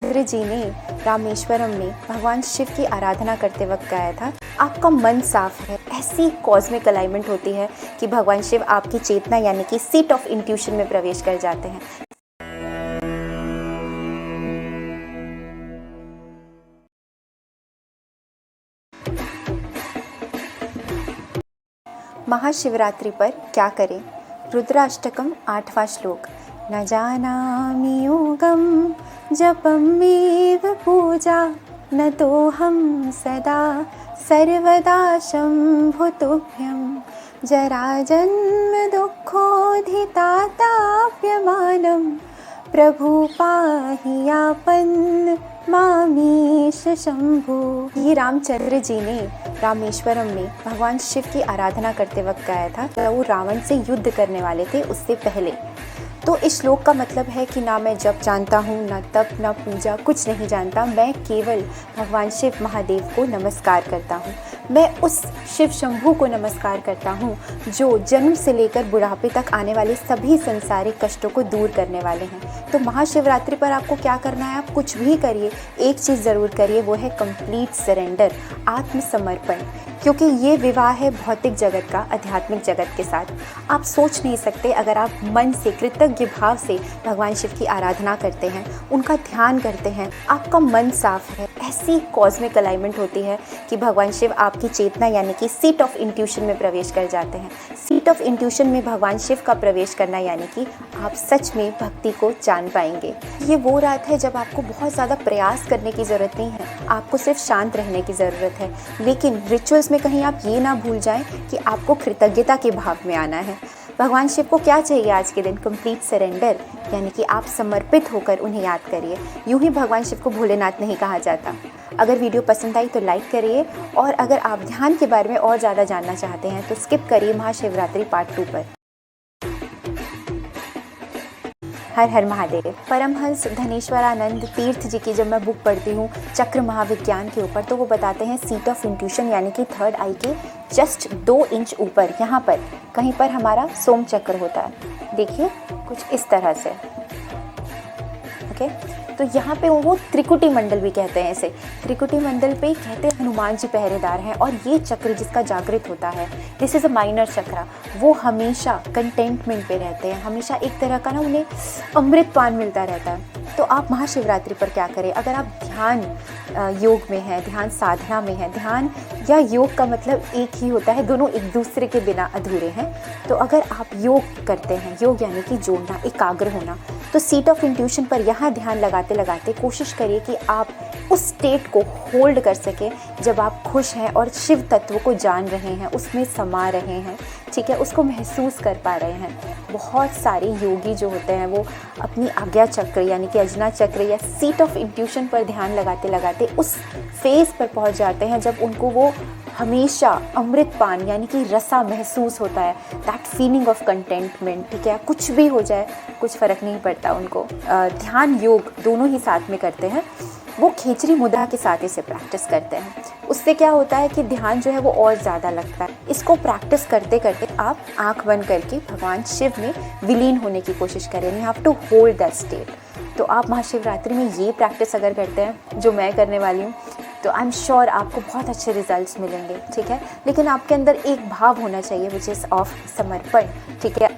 रामचंद्र जी ने रामेश्वरम में भगवान शिव की आराधना करते वक्त गाया था, आपका मन साफ है। ऐसी कॉस्मिक अलाइनमेंट होती है कि भगवान शिव आपकी चेतना यानी कि सीट ऑफ इंट्यूशन में प्रवेश कर जाते हैं। महाशिवरात्रि पर क्या करें? रुद्राष्टकम 8वां श्लोक। न जानामि योगं जपमेव पूजा न तोहं सदा सर्वदा शम्भुतुभ्यं जराजन्म दुःखोऽधिताताप्यमानं प्रभु पाहि यापन्न मामीश शंभु। ये रामचंद्र जी ने रामेश्वरम में भगवान शिव की आराधना करते वक्त गाया था। तो वो रावण से युद्ध करने वाले थे उससे पहले। तो इस श्लोक का मतलब है कि ना मैं जप जानता हूँ, ना तप, ना पूजा, कुछ नहीं जानता। मैं केवल भगवान शिव महादेव को नमस्कार करता हूँ। मैं उस शिव शंभु को नमस्कार करता हूँ जो जन्म से लेकर बुढ़ापे तक आने वाले सभी संसारिक कष्टों को दूर करने वाले हैं। तो महाशिवरात्रि पर आपको क्या करना है? आप कुछ भी करिए, एक चीज़ ज़रूर करिए, वो है कंप्लीट सरेंडर, आत्मसमर्पण। क्योंकि ये विवाह है भौतिक जगत का आध्यात्मिक जगत के साथ। आप सोच नहीं सकते, अगर आप मन से कृतज्ञ भाव से भगवान शिव की आराधना करते हैं, उनका ध्यान करते हैं, आपका मन साफ है। ऐसी कॉस्मिक अलाइनमेंट होती है कि भगवान शिव आपकी चेतना यानी कि सीट ऑफ इंट्यूशन में प्रवेश कर जाते हैं। सीट ऑफ इंट्यूशन में भगवान शिव का प्रवेश करना यानी कि आप सच में भक्ति को जान पाएंगे। ये वो रात है जब आपको बहुत ज़्यादा प्रयास करने की ज़रूरत नहीं है, आपको सिर्फ शांत रहने की ज़रूरत है। लेकिन रिचुअल्स में कहीं आप ये ना भूल जाएं कि आपको कृतज्ञता के भाव में आना है। भगवान शिव को क्या चाहिए आज के दिन? कंप्लीट सरेंडर, यानी कि आप समर्पित होकर उन्हें याद करिए। यूं ही भगवान शिव को भोलेनाथ नहीं कहा जाता। अगर वीडियो पसंद आई तो लाइक करिए, और अगर आप ध्यान के बारे में और ज़्यादा जानना चाहते हैं तो स्किप करिए महाशिवरात्रि पार्ट 2 पर। हर हर महादेव। परमहंस धनेश्वरानंद तीर्थ जी की जब मैं बुक पढ़ती हूँ चक्र महाविज्ञान के ऊपर, तो वो बताते हैं सीट ऑफ इंट्यूशन यानी कि थर्ड आई के जस्ट 2 इंच ऊपर, यहाँ पर कहीं पर हमारा सोम चक्र होता है। देखिए कुछ इस तरह से, ओके। तो यहाँ पे वो त्रिकुटी मंडल भी कहते हैं इसे। त्रिकुटी मंडल पे कहते हैं हनुमान जी पहरेदार हैं, और ये चक्र जिसका जागृत होता है, दिस इज़ अ माइनर चक्र, वो हमेशा कंटेंटमेंट पे रहते हैं। हमेशा एक तरह का ना उन्हें अमृत पान मिलता रहता है। तो आप महाशिवरात्रि पर क्या करें? अगर आप ध्यान योग में हैं, ध्यान साधना में हैं, ध्यान या योग का मतलब एक ही होता है, दोनों एक दूसरे के बिना अधूरे हैं। तो अगर आप योग करते हैं, योग यानी कि जोड़ना, एकाग्र होना, तो सीट ऑफ इंट्यूशन पर यहाँ ध्यान लगाते लगाते कोशिश करिए कि आप उस स्टेट को होल्ड कर सकें जब आप खुश हैं और शिव तत्व को जान रहे हैं, उसमें समा रहे हैं, ठीक है, उसको महसूस कर पा रहे हैं। बहुत सारे योगी जो होते हैं वो अपनी आज्ञा चक्र यानी कि अजना चक्र या सीट ऑफ इंट्यूशन पर ध्यान लगाते लगाते उस फेज पर पहुंच जाते हैं जब उनको वो हमेशा अमृत पान यानी कि रसा महसूस होता है, दैट फीलिंग ऑफ कंटेंटमेंट, ठीक है। कुछ भी हो जाए कुछ फ़र्क नहीं पड़ता उनको। ध्यान योग दोनों ही साथ में करते हैं। वो खेचरी मुद्रा के साथ इसे प्रैक्टिस करते हैं। उससे क्या होता है कि ध्यान जो है वो और ज़्यादा लगता है। इसको प्रैक्टिस करते करते आप आंख बंद करके भगवान शिव में विलीन होने की कोशिश करें। You have to hold that state. तो आप महाशिवरात्रि में ये प्रैक्टिस अगर करते हैं जो मैं करने वाली हूँ, तो आई एम श्योर आपको बहुत अच्छे रिजल्ट्स मिलेंगे, ठीक है। लेकिन आपके अंदर एक भाव होना चाहिए विच इज़ ऑफ समर्पण, ठीक है।